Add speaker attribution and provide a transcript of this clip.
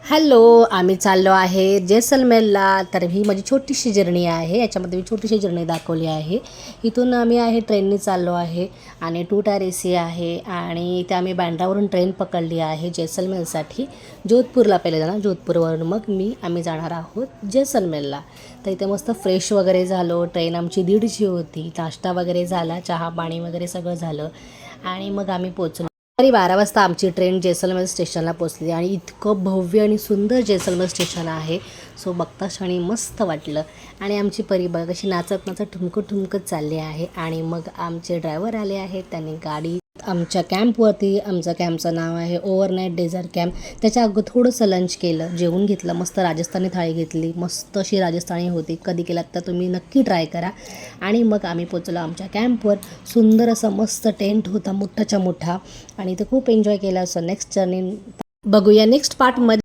Speaker 1: Hello, आम्ही चाललो आहे जैसलमेरला. तर ही माझी छोटीशी जर्नी आहे. याच्यामध्ये मी छोटीशी जर्नी दाखवली आहे. इथून आम्ही ट्रेनने चाललो आहे आणि 2 टायर AC आहे आणि इथे आम्ही बँड्रावरून ट्रेन पकडली आहे जैसलमेरसाठी. जोधपूरला पहिले जाणार, जोधपूरवरून मग आम्ही जाणार आहोत जैसलमेरला. तर इथे मस्त फ्रेश वगैरे झालो. ट्रेन आमची 1:30ची होती. नाश्ता वगैरे झाला, चहा पाणी वगैरे सगळं झालं आणि मग आम्ही पोचलो. तरी 12 वाजता आमची ट्रेन जैसलमेर स्टेशनला पोचली आणि इतकं भव्य आणि सुंदर जैसलमेर स्टेशन आहे. सो बघता क्षणी मस्त वाटलं आणि आमची परी बघ कशी नाचत नाचत ठुमकत चालली आहे. आणि मग आमचे ड्रायव्हर आले आहेत. त्यांनी गाडी आमच्या कॅम्पवरती, आमच्या कॅम्पचं नाव आहे ओव्हरनाईट डेझर्ट कॅम्प. त्याच्या अगोदर थोडंसं लंच केलं, जेवून घेतलं, मस्त राजस्थानी थाळी घेतली. मस्त अशी राजस्थानी होती. कधी केलात तर तुम्ही नक्की ट्राय करा. आणि मग आम्ही पोचलो आमच्या कॅम्पवर. सुंदर असं मस्त टेंट होता मोठाच्या मोठा आणि इथं खूप एन्जॉय केला. असं नेक्स्ट जर्नी बघूया नेक्स्ट पार्टमध्ये.